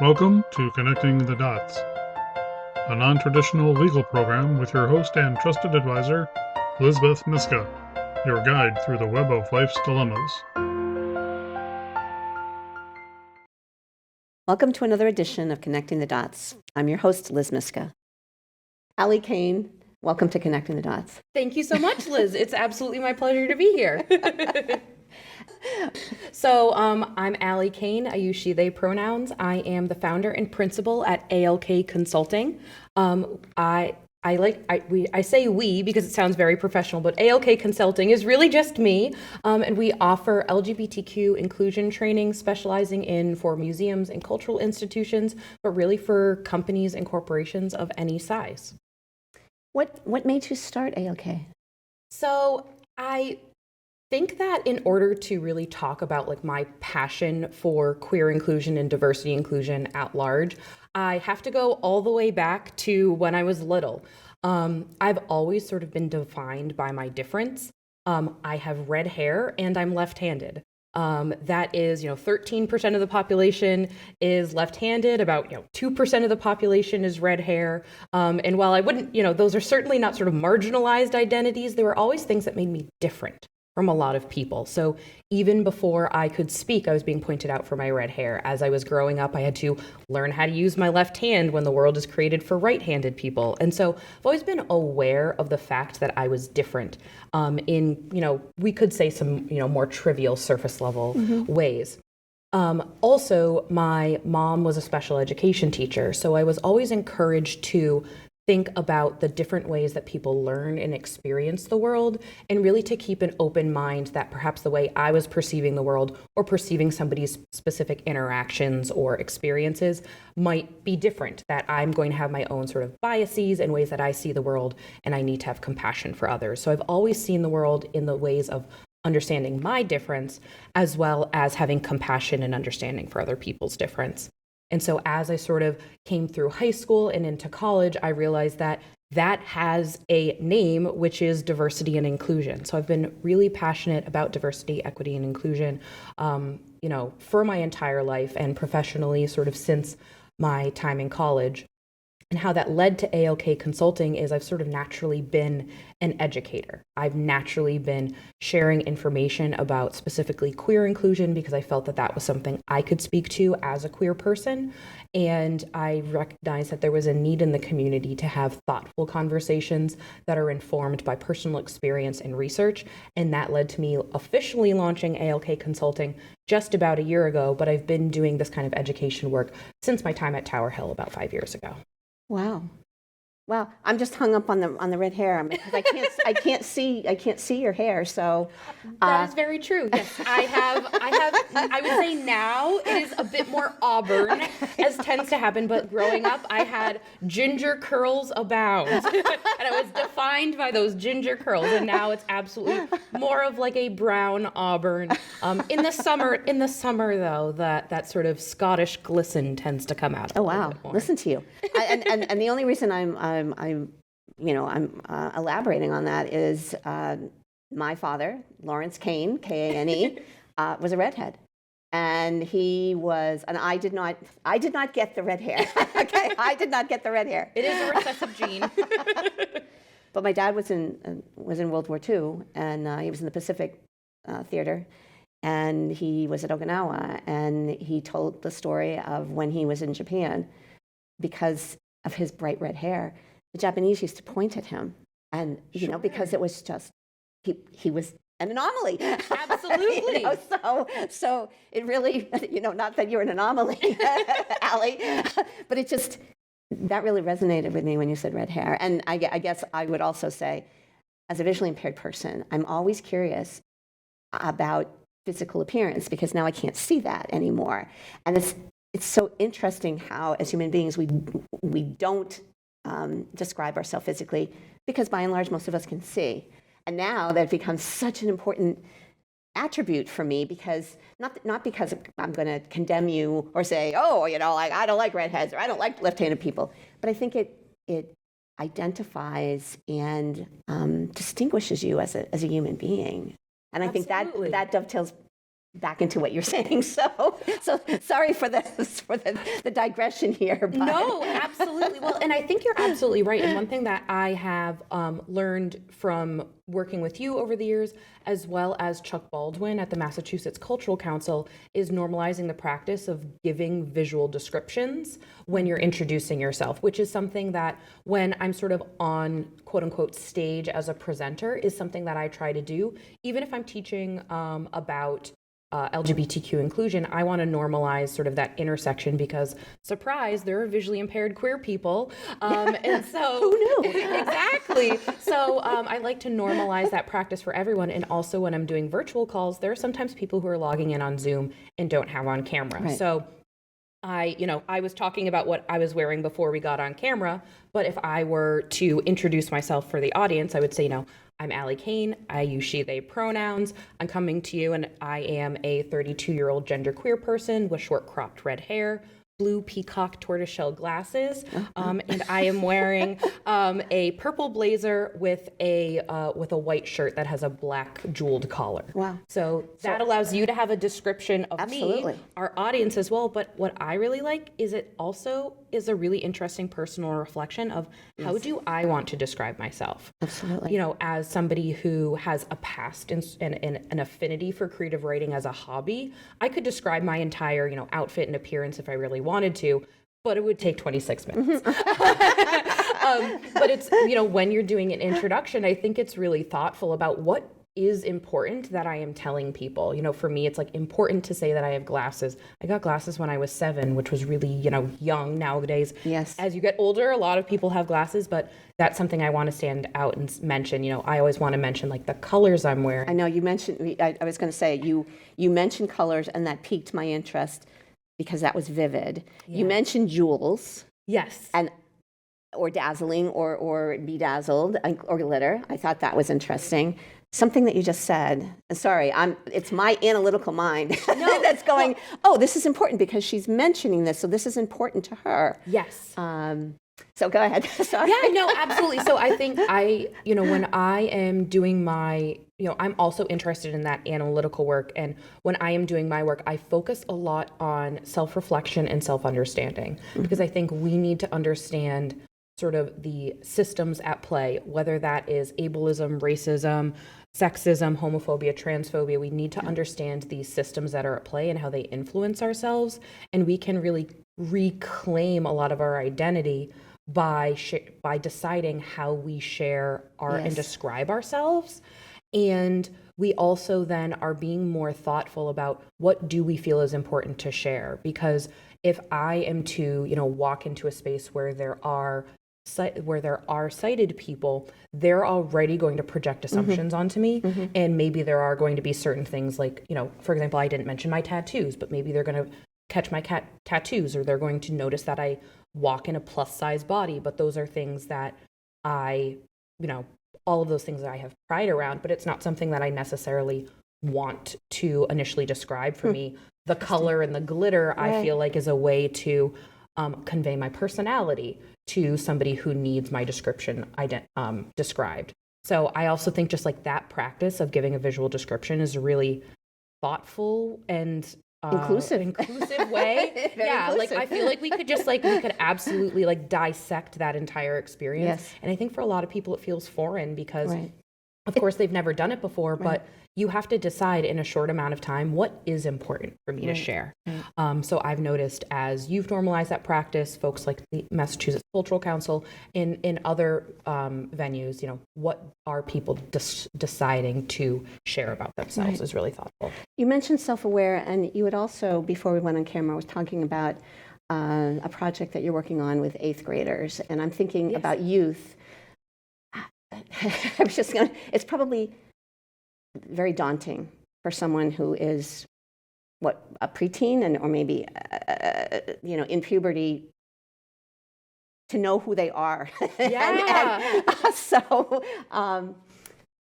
Welcome to Connecting the Dots, a non-traditional legal program with your host and trusted advisor, Liz Myska, your guide through the web of life's dilemmas. Welcome to another edition of Connecting the Dots. I'm your host, Liz Myska. Kane, welcome to Connecting the Dots. Thank you so much, Liz. It's absolutely my pleasure to be here. So I'm Kane. I use she, they pronouns. I am the founder and principal at ALK Consulting. I say we because it sounds very professional, but ALK Consulting is really just me, and we offer LGBTQ inclusion training, specializing for museums and cultural institutions, but really for companies and corporations of any size. What made you start ALK? So I think that in order to really talk about my passion for queer inclusion and diversity inclusion at large, I have to go all the way back to when I was little. I've always sort of been defined by my difference. I have red hair and I'm left-handed. That is, 13% of the population is left-handed, about, 2% of the population is red hair. And while I wouldn't, those are certainly not sort of marginalized identities, there were always things that made me different from a lot of people. So even before I could speak, I was being pointed out for my red hair. As I was growing up, I had to learn how to use my left hand when the world is created for right-handed people. And so I've always been aware of the fact that I was different in, we could say some, more trivial surface level ways. Also, my mom was a special education teacher, so I was always encouraged to think about the different ways that people learn and experience the world, and really to keep an open mind that perhaps the way I was perceiving the world or perceiving somebody's specific interactions or experiences might be different, that I'm going to have my own sort of biases and ways that I see the world, and I need to have compassion for others. So I've always seen the world in the ways of understanding my difference, as well as having compassion and understanding for other people's difference. And so as I sort of came through high school and into college, I realized that that has a name, which is diversity and inclusion. So I've been really passionate about diversity, equity, and inclusion, for my entire life, and professionally sort of since my time in college. And how that led to ALK Consulting is I've sort of naturally been an educator. I've naturally been sharing information about specifically queer inclusion because I felt that that was something I could speak to as a queer person. And I recognized that there was a need in the community to have thoughtful conversations that are informed by personal experience and research. And that led to me officially launching ALK Consulting just about a year ago, but I've been doing this kind of education work since my time at Tower Hill about 5 years ago. Wow. I'm just hung up on the red hair because I can't see your hair. So that is very true. Yes, I would say now it is a bit more auburn, as tends to happen. But growing up, I had ginger curls abound, and I was defined by those ginger curls. And now it's absolutely more of like a brown auburn. In the summer though, that sort of Scottish glisten tends to come out. Oh wow! Listen to you. And the only reason I'm elaborating on that is my father, Lawrence Kane, Kane, was a redhead, and I did not get the red hair. Okay, I did not get the red hair. It is a recessive gene. But my dad was in World War II, and he was in the Pacific Theater, and he was at Okinawa, and he told the story of when he was in Japan, because of his bright red hair. The Japanese used to point at him, and because it was just he was an anomaly. Absolutely. So it really, not that you're an anomaly, Allie, but it just that really resonated with me when you said red hair. And I guess I would also say, as a visually impaired person, I'm always curious about physical appearance because now I can't see that anymore, and it's so interesting how, as human beings, we don't describe ourselves physically because, by and large, most of us can see. And now that becomes such an important attribute for me because not because I'm going to condemn you or say, I don't like redheads or I don't like left-handed people, but I think it identifies and distinguishes you as a human being. And I think that dovetails back into what you're saying. So sorry for the digression here. But. No, absolutely. Well, and I think you're absolutely right. And one thing that I have learned from working with you over the years, as well as Chuck Baldwin at the Massachusetts Cultural Council, is normalizing the practice of giving visual descriptions when you're introducing yourself, which is something that when I'm sort of on quote unquote stage as a presenter is something that I try to do. Even if I'm teaching about LGBTQ inclusion, I want to normalize sort of that intersection because, surprise, there are visually impaired queer people. And so, who knew? Exactly. So I like to normalize that practice for everyone. And also when I'm doing virtual calls, there are sometimes people who are logging in on Zoom and don't have on camera. Right. So I was talking about what I was wearing before we got on camera, but if I were to introduce myself for the audience, I would say, I'm Allie Kane. I use she, they pronouns. I'm coming to you and I am a 32-year-old genderqueer person with short cropped red hair, blue peacock tortoiseshell glasses, and I am wearing a purple blazer with a white shirt that has a black jeweled collar. Wow. So that allows you to have a description of Absolutely. me, our audience as well. But what I really like is it also is a really interesting personal reflection of how do I want to describe myself? Absolutely. As somebody who has a past and an affinity for creative writing as a hobby, I could describe my entire, outfit and appearance if I really wanted to, but it would take 26 minutes. But it's, when you're doing an introduction, I think it's really thoughtful about what is important that I am telling people. For me, it's like important to say that I have glasses. I got glasses when I was 7, which was really, young nowadays. Yes. As you get older, a lot of people have glasses, but that's something I want to stand out and mention. I always want to mention like the colors I'm wearing. I know you mentioned, I was going to say, you mentioned colors and that piqued my interest because that was vivid. Yeah. You mentioned jewels. Yes. Or dazzling or bedazzled or glitter. I thought that was interesting. Something that you just said, sorry, it's my analytical mind that's going, this is important because she's mentioning this, so this is important to her. Yes. So go ahead. Sorry. Yeah, no, absolutely. So I think when I am doing my, I'm also interested in that analytical work. And when I am doing my work, I focus a lot on self-reflection and self-understanding because I think we need to understand sort of the systems at play, whether that is ableism, racism, sexism, homophobia, transphobia. We need to understand these systems that are at play and how they influence ourselves. And we can really reclaim a lot of our identity by deciding how we share and describe ourselves. And we also then are being more thoughtful about what do we feel is important to share. Because if I am to, walk into a space where there are sighted people, they're already going to project assumptions onto me. And maybe there are going to be certain things like, for example, I didn't mention my tattoos, but maybe they're going to catch my tattoos, or they're going to notice that I walk in a plus size body. But those are things that I, all of those things that I have pride around, but it's not something that I necessarily want to initially describe. For me, the color and the glitter, I feel like is a way to convey my personality to somebody who needs my description described. So I also think just like that practice of giving a visual description is a really thoughtful and inclusive way. Yeah, inclusive. Like I feel like we could absolutely like dissect that entire experience. Yes. And I think for a lot of people it feels foreign because of course they've never done it before, but you have to decide in a short amount of time what is important for me to share. So I've noticed as you've normalized that practice, folks like the Massachusetts Cultural Council, in other venues, what are people deciding to share about themselves is really thoughtful. You mentioned self-aware, and you had also, before we went on camera, was talking about a project that you're working on with 8th graders, and I'm thinking about youth. I was just going to, it's probably very daunting for someone who is a preteen or maybe in puberty to know who they are.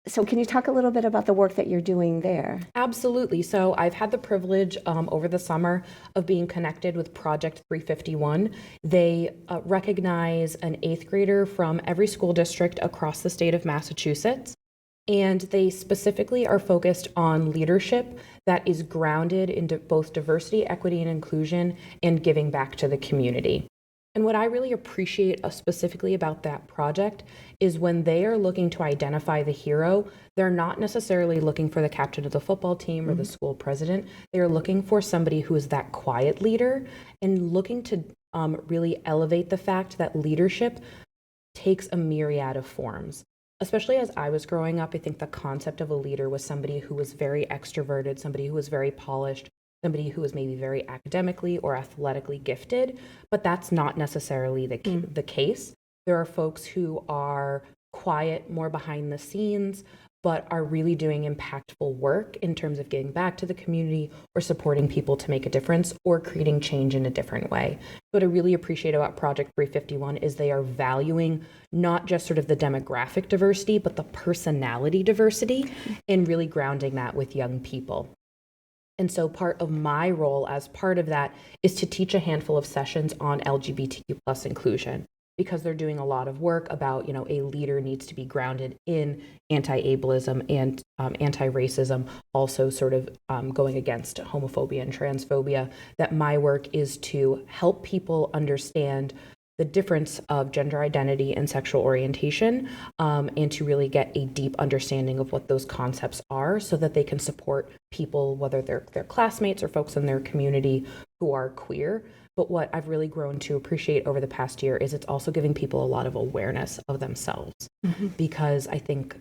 So can you talk a little bit about the work that you're doing there? Absolutely. So I've had the privilege over the summer of being connected with Project 351. They recognize an 8th grader from every school district across the state of Massachusetts. And they specifically are focused on leadership that is grounded in both diversity, equity, and inclusion, and giving back to the community. And what I really appreciate specifically about that project is when they are looking to identify the hero, they're not necessarily looking for the captain of the football team or the school president. They're looking for somebody who is that quiet leader and looking to really elevate the fact that leadership takes a myriad of forms. Especially as I was growing up, I think the concept of a leader was somebody who was very extroverted, somebody who was very polished, somebody who was maybe very academically or athletically gifted, but that's not necessarily the case. There are folks who are quiet, more behind the scenes, but are really doing impactful work in terms of giving back to the community or supporting people to make a difference or creating change in a different way. What I really appreciate about Project 351 is they are valuing not just sort of the demographic diversity, but the personality diversity and really grounding that with young people. And so part of my role as part of that is to teach a handful of sessions on LGBTQ plus inclusion, because they're doing a lot of work about, a leader needs to be grounded in anti-ableism and anti-racism, also sort of going against homophobia and transphobia, that my work is to help people understand the difference of gender identity and sexual orientation, and to really get a deep understanding of what those concepts are so that they can support people, whether they're their classmates or folks in their community who are queer. But what I've really grown to appreciate over the past year is it's also giving people a lot of awareness of themselves. Because I think,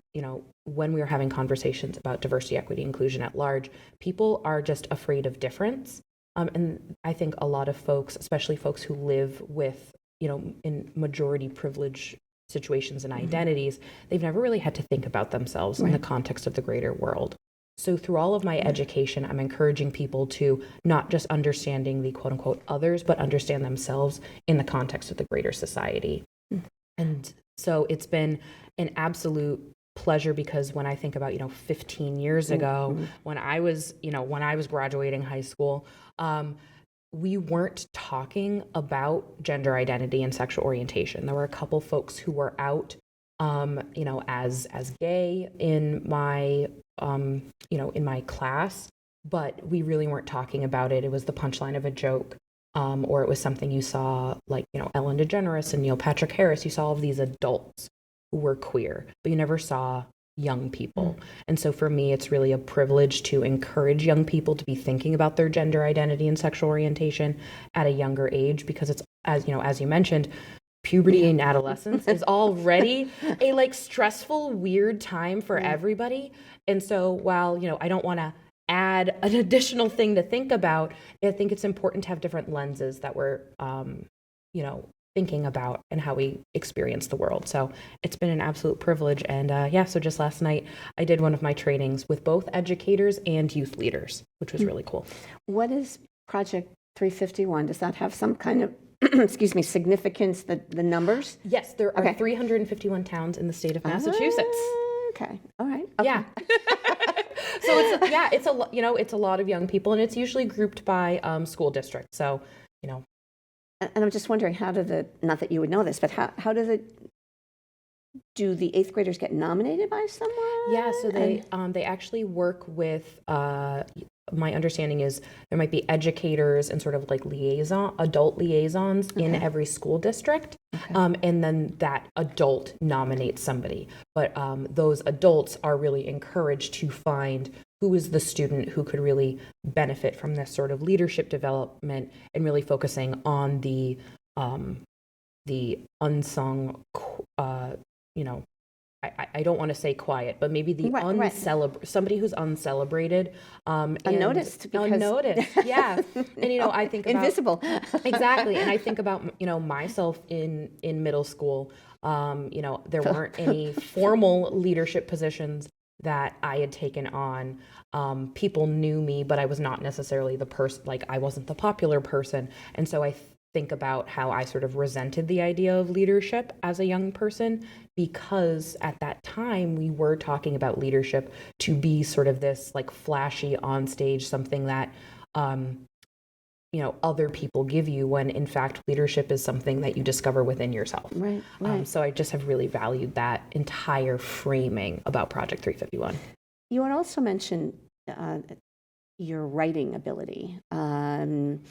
when we are having conversations about diversity, equity, inclusion at large, people are just afraid of difference. And I think a lot of folks, especially folks who live with, in majority privilege situations and identities, they've never really had to think about themselves in the context of the greater world. So through all of my education, I'm encouraging people to not just understanding the quote unquote others, but understand themselves in the context of the greater society. And so it's been an absolute pleasure, because when I think about, 15 years ago, when I was graduating high school, we weren't talking about gender identity and sexual orientation. There were a couple folks who were out, as gay in my, in my class, but we really weren't talking about it. It was the punchline of a joke, or it was something you saw, like, Ellen DeGeneres and Neil Patrick Harris. You saw all of these adults who were queer, but you never saw young people. And so for me, it's really a privilege to encourage young people to be thinking about their gender identity and sexual orientation at a younger age, because it's, as you mentioned, puberty and adolescence is already a stressful, weird time for everybody. And so while, I don't want to add an additional thing to think about, I think it's important to have different lenses that we're, thinking about and how we experience the world. So it's been an absolute privilege. And so just last night, I did one of my trainings with both educators and youth leaders, which was really cool. What is Project 351? Does that have some kind of significance, the numbers? Yes, there are 351 towns in the state of Massachusetts. Okay. All right. Okay. Yeah. So it's a lot of young people, and it's usually grouped by school district. So, And I'm just wondering, not that you would know this, but how do the eighth graders get nominated by someone? Yeah, so they actually work with, my understanding is there might be educators and sort of like adult liaisons in every school district. And then that adult nominates somebody. But those adults are really encouraged to find who is the student who could really benefit from this sort of leadership development, and really focusing on the unsung, I don't want to say quiet, but maybe the somebody who's uncelebrated, unnoticed, yeah. And I think about invisible. Exactly, and I think about myself in middle school. There weren't any formal leadership positions that I had taken on. People knew me, but I was not necessarily the person. I wasn't the popular person, and so I think about how I sort of resented the idea of leadership as a young person, because at that time we were talking about leadership to be sort of this flashy on stage, something that other people give you, when in fact leadership is something that you discover within yourself. Right. So I just have really valued that entire framing about Project 351. You had also mentioned your writing ability in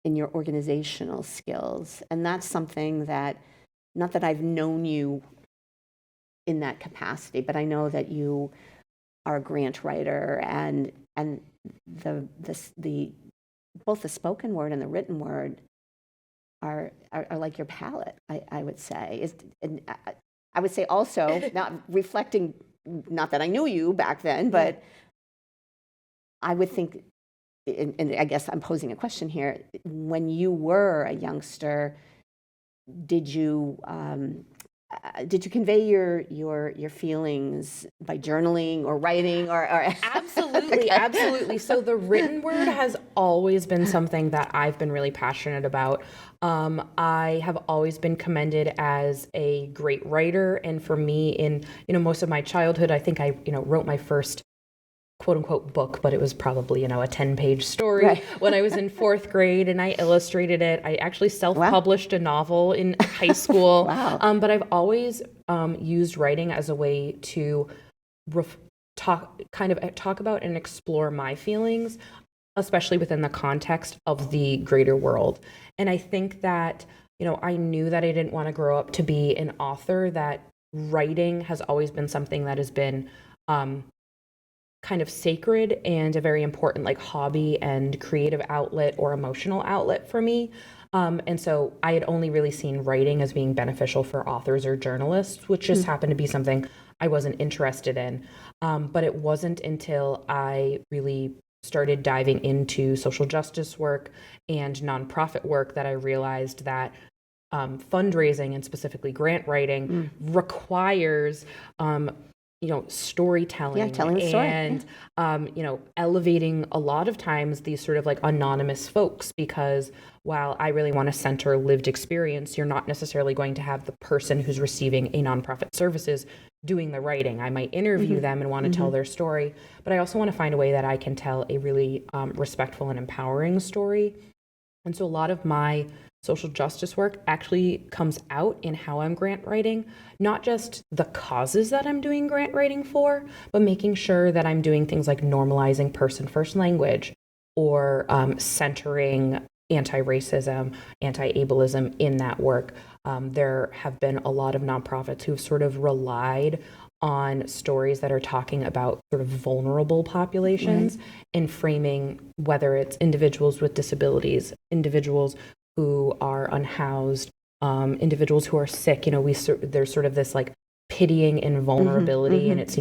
your organizational skills, and that's something that, not that I've known you in that capacity, but I know that you are a grant writer, and the both the spoken word and the written word are like your palette, I would say. I would say also, not reflecting, not that I knew you back then, but I would think, and I guess I'm posing a question here, when you were a youngster, did you convey your feelings by journaling or writing or Absolutely, absolutely. So the written word has always been something that I've been really passionate about. I have always been commended as a great writer, and for me, in most of my childhood, I think I wrote my first quote unquote book, but it was probably, a 10-page story when I was in 4th grade, and I illustrated it. I actually self-published a novel in high school. But I've always used writing as a way to talk about and explore my feelings, especially within the context of the greater world. And I think that, I knew that I didn't want to grow up to be an author, that writing has always been something that has been kind of sacred and a very important hobby and creative outlet or emotional outlet for me. And so I had only really seen writing as being beneficial for authors or journalists, which just happened to be something I wasn't interested in. But it wasn't until I really started diving into social justice work and nonprofit work that I realized that fundraising, and specifically grant writing, requires storytelling, telling the story, and elevating a lot of times these sort of anonymous folks, because while I really want to center lived experience, you're not necessarily going to have the person who's receiving a nonprofit services doing the writing. I might interview them and want to tell their story, but I also want to find a way that I can tell a really respectful and empowering story. And so a lot of my social justice work actually comes out in how I'm grant writing, not just the causes that I'm doing grant writing for, but making sure that I'm doing things like normalizing person-first language, or centering anti-racism, anti-ableism in that work. There have been a lot of nonprofits who've sort of relied on stories that are talking about sort of vulnerable populations and framing, whether it's individuals with disabilities, individuals who are unhoused, individuals who are sick. There's sort of this pitying and vulnerability, and it's,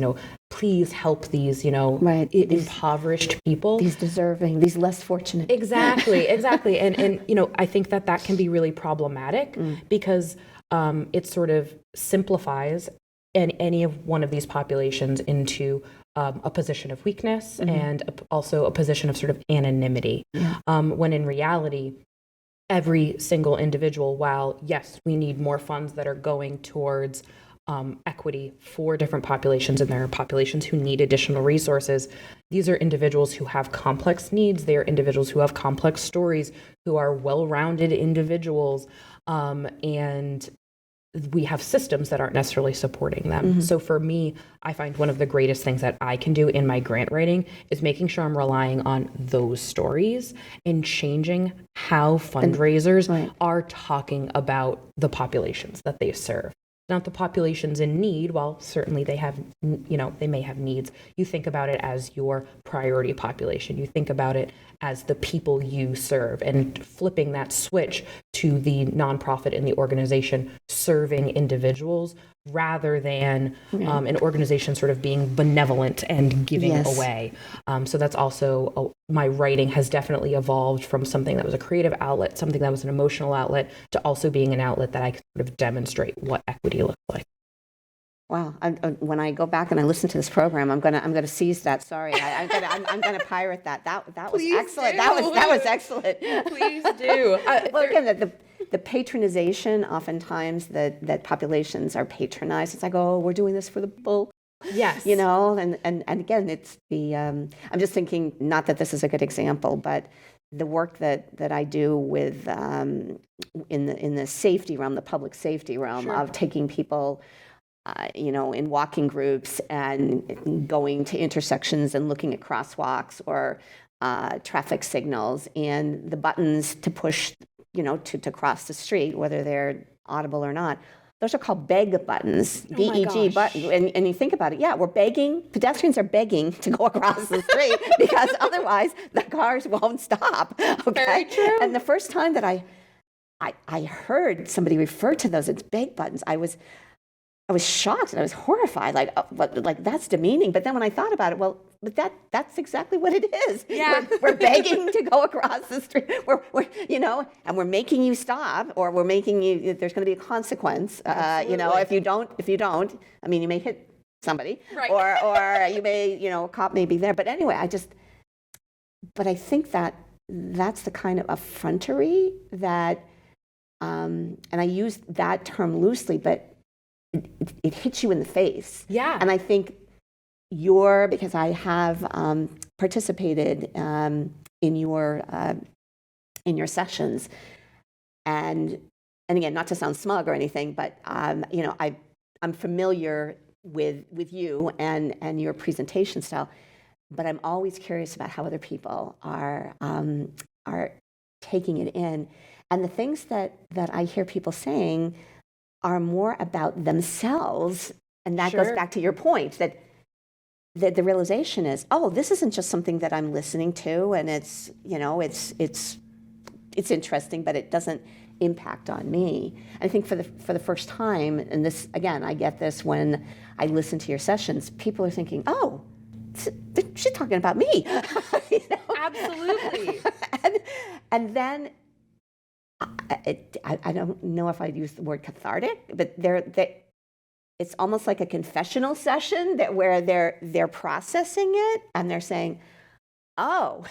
please help these, impoverished people. These deserving, these less fortunate. Exactly. And I think that can be really problematic because it sort of simplifies any of one of these populations into a position of weakness and also a position of sort of anonymity, when in reality, every single individual, while yes, we need more funds that are going towards equity for different populations, and there are populations who need additional resources. These are individuals who have complex needs. They are individuals who have complex stories, who are well-rounded individuals, and we have systems that aren't necessarily supporting them. So for me, I find one of the greatest things that I can do in my grant writing is making sure I'm relying on those stories and changing how fundraisers are talking about the populations that they serve. Not the populations in need, while certainly they have, they may have needs. You think about it as your priority population. You think about it as the people you serve, and flipping that switch to the nonprofit and the organization serving individuals rather than an organization sort of being benevolent and giving away. So that's also, my writing has definitely evolved from something that was a creative outlet, something that was an emotional outlet, to also being an outlet that I could sort of demonstrate what equity looks like. Wow! When I go back and I listen to this program, I'm gonna seize that. Sorry, I'm gonna pirate that. That was Please excellent. Do. That was excellent. Please do. Well, again, the patronization, oftentimes that populations are patronized. It's like, oh, we're doing this for the bull. Yes. And again, it's the. I'm just thinking, not that this is a good example, but the work that I do with in the safety realm, the public safety realm, Sure. of taking people, in walking groups and going to intersections and looking at crosswalks or traffic signals and the buttons to push, to cross the street, whether they're audible or not. Those are called beg buttons, Oh my B-E-G gosh. button. And you think about it, yeah, we're begging, pedestrians are begging to go across the street because otherwise the cars won't stop. Okay? Very true. And the first time that I heard somebody refer to those as beg buttons, I was shocked and I was horrified, like that's demeaning. But then when I thought about it, but that's exactly what it is. Yeah. We're begging to go across the street. We're and we're making you stop, or we're making you. There's going to be a consequence. If you don't. I mean, you may hit somebody, Right. or you may, a cop may be there. But anyway, but I think that's the kind of effrontery that, and I use that term loosely, but it hits you in the face. Yeah. And I think because I have participated in your sessions, and again, not to sound smug or anything, but I'm familiar with you and your presentation style, but I'm always curious about how other people are taking it in, and the things that I hear people saying are more about themselves, and that goes Sure. back to your point that the realization is, this isn't just something that I'm listening to, and it's interesting, but it doesn't impact on me. And I think for the first time, and this again, I get this when I listen to your sessions, people are thinking, she's talking about me. Absolutely. and then. I don't know if I'd use the word cathartic, but it's almost like a confessional session where they're processing it and they're saying, sorry,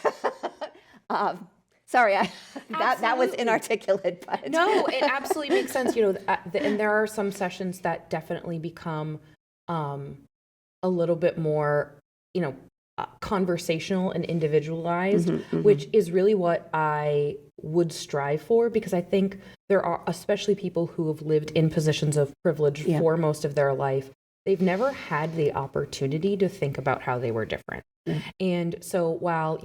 that was inarticulate. But No, it absolutely makes sense. And there are some sessions that definitely become a little bit more, conversational and individualized, which is really what I would strive for, because I think there are, especially people who have lived in positions of privilege for most of their life, they've never had the opportunity to think about how they were different. And so while,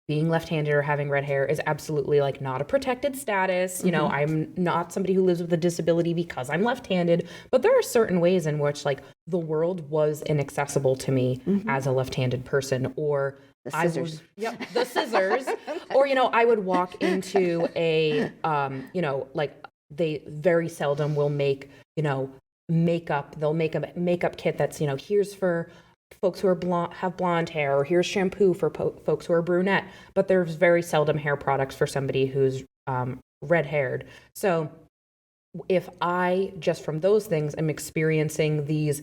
being left-handed or having red hair is absolutely not a protected status. I'm not somebody who lives with a disability because I'm left-handed, but there are certain ways in which the world was inaccessible to me as a left-handed person, or the scissors. The scissors, or I would walk into a they very seldom will make makeup. They'll make a makeup kit that's here's for folks who are have blonde hair, or here's shampoo for folks who are brunette, but there's very seldom hair products for somebody who's red-haired. So if I, just from those things, am experiencing these,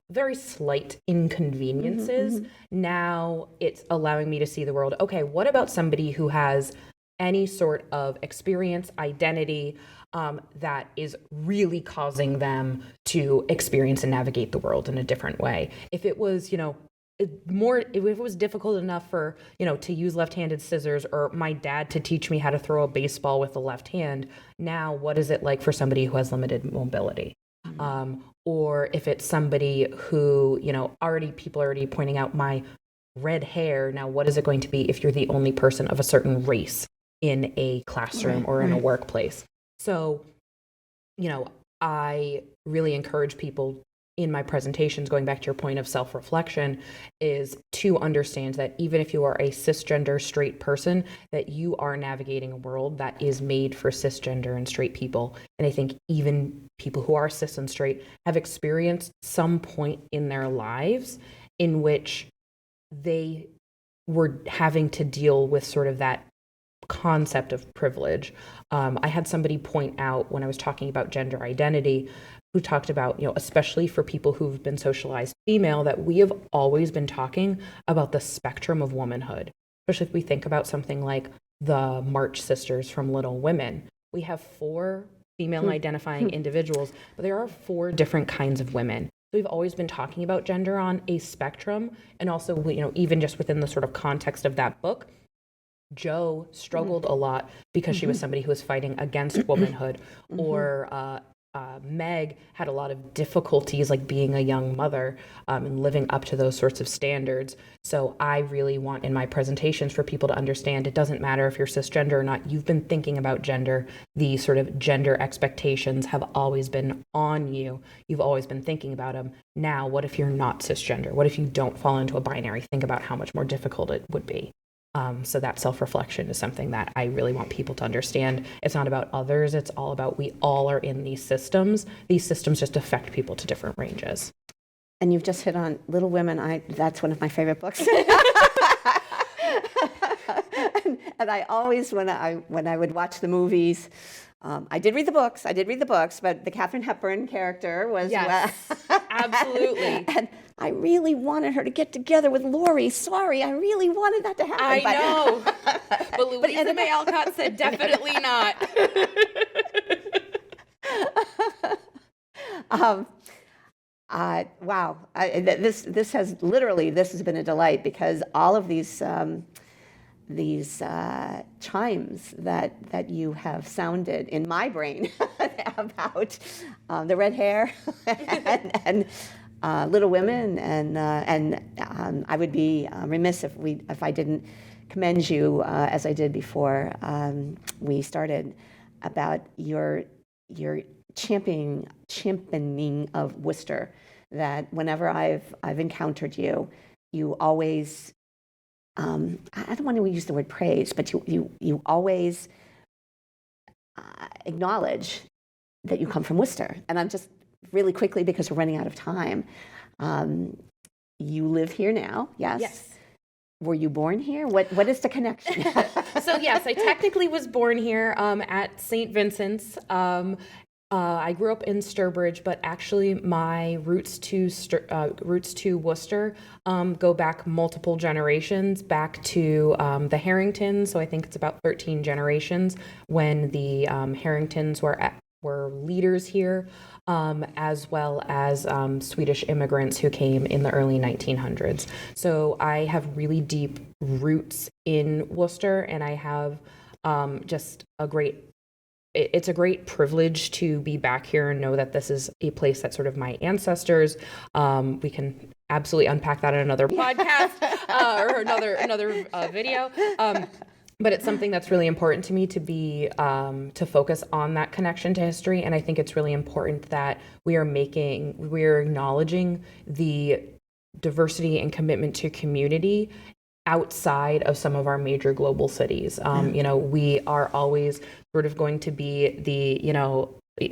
very slight inconveniences, now it's allowing me to see the world. Okay, what about somebody who has any sort of experience, identity, that is really causing them to experience and navigate the world in a different way? If it was, if it was difficult enough for, to use left-handed scissors, or my dad to teach me how to throw a baseball with the left hand, now what is it like for somebody who has limited mobility? Or if it's somebody who, people are already pointing out my red hair, now what is it going to be if you're the only person of a certain race in a classroom or in a workplace? So, I really encourage people in my presentations, going back to your point of self-reflection, is to understand that even if you are a cisgender straight person, that you are navigating a world that is made for cisgender and straight people. And I think even people who are cis and straight have experienced some point in their lives in which they were having to deal with sort of that concept of privilege. I had somebody point out when I was talking about gender identity, who talked about, especially for people who've been socialized female, that we have always been talking about the spectrum of womanhood. Especially if we think about something like the March sisters from Little Women. We have 4 female identifying individuals, but there are 4 different kinds of women. So we've always been talking about gender on a spectrum, and also, even just within the sort of context of that book, Jo struggled a lot because she was somebody who was fighting against womanhood, or Meg had a lot of difficulties like being a young mother and living up to those sorts of standards. So I really want in my presentations for people to understand it doesn't matter if you're cisgender or not. You've been thinking about gender. The sort of gender expectations have always been on you. You've always been thinking about them. Now, what if you're not cisgender? What if you don't fall into a binary? Think about how much more difficult it would be. So that self-reflection is something that I really want people to understand. It's not about others. It's all about we all are in these systems. These systems just affect people to different ranges. And you've just hit on Little Women. That's one of my favorite books. And I always, when I would watch the movies, I did read the books, but the Katharine Hepburn character was... Yes, absolutely. And I really wanted her to get together with Laurie. Sorry, I really wanted that to happen. I know. But Louisa May Alcott said definitely not. Wow. This has been a delight, because all of these chimes that you have sounded in my brain about the red hair and Little Women, and I would be remiss if I didn't commend you as I did before we started, about your championing of Worcester. That whenever I've encountered you, you always, I don't want to use the word praise, but you always acknowledge that you come from Worcester. And I'm just really quickly, because we're running out of time. You live here now, yes? Yes. Were you born here? What is the connection? So yes, I technically was born here at St. Vincent's. I grew up in Sturbridge, but actually my roots to Worcester go back multiple generations, back to the Harringtons. So I think it's about 13 generations when the Harringtons were leaders here, as well as Swedish immigrants who came in the early 1900s. So I have really deep roots in Worcester, and I have just it's a great privilege to be back here and know that this is a place that sort of my ancestors, we can absolutely unpack that in another podcast or another video. But it's something that's really important to me to be to focus on that connection to history. And I think it's really important that we're acknowledging the diversity and commitment to community outside of some of our major global cities. We are always sort of going to be the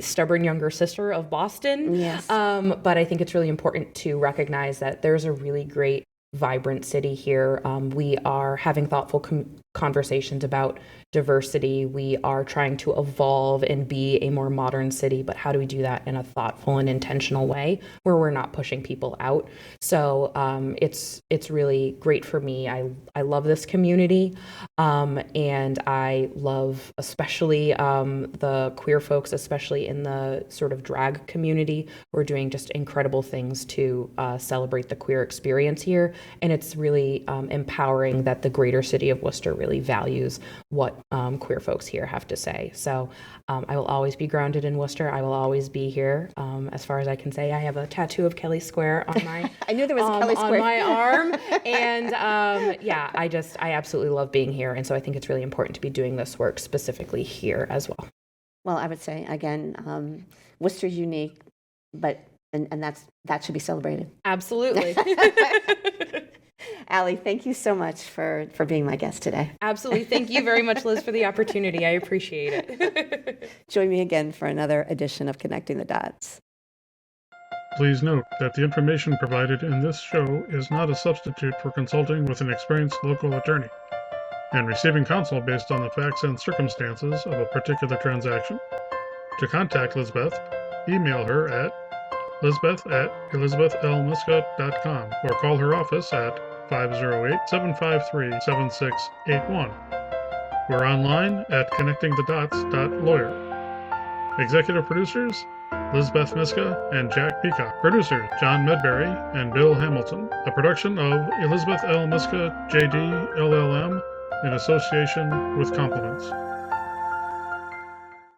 stubborn younger sister of Boston. Yes. But I think it's really important to recognize that there's a really great, vibrant city here. We are having thoughtful conversations about diversity. We are trying to evolve and be a more modern city, but how do we do that in a thoughtful and intentional way where we're not pushing people out? So it's really great for me. I love this community, and I love especially the queer folks, especially in the sort of drag community. We're doing just incredible things to celebrate the queer experience here, and it's really empowering that the greater city of Worcester really values what queer folks here have to say. So I will always be grounded in Worcester. I will always be here. As far as I can say, I have a tattoo of Kelly Square on my I knew there was a Kelly Square on my arm. And I absolutely love being here. And so I think it's really important to be doing this work specifically here as well. Well, I would say, again, Worcester's unique, but and that should be celebrated. Absolutely. Allie, thank you so much for being my guest today. Absolutely. Thank you very much, Liz, for the opportunity. I appreciate it. Join me again for another edition of Connecting the Dots. Please note that the information provided in this show is not a substitute for consulting with an experienced local attorney and receiving counsel based on the facts and circumstances of a particular transaction. To contact Lizbeth, email her at lisbeth@elizabethlmyska.com or call her office at 508-753-7681. We're online at connectingthedots.lawyer. Executive producers, Lizbeth Myska and Jack Peacock. Producers, John Medberry and Bill Hamilton. A production of Elizabeth L. Myska, JD, LLM, in association with compliments.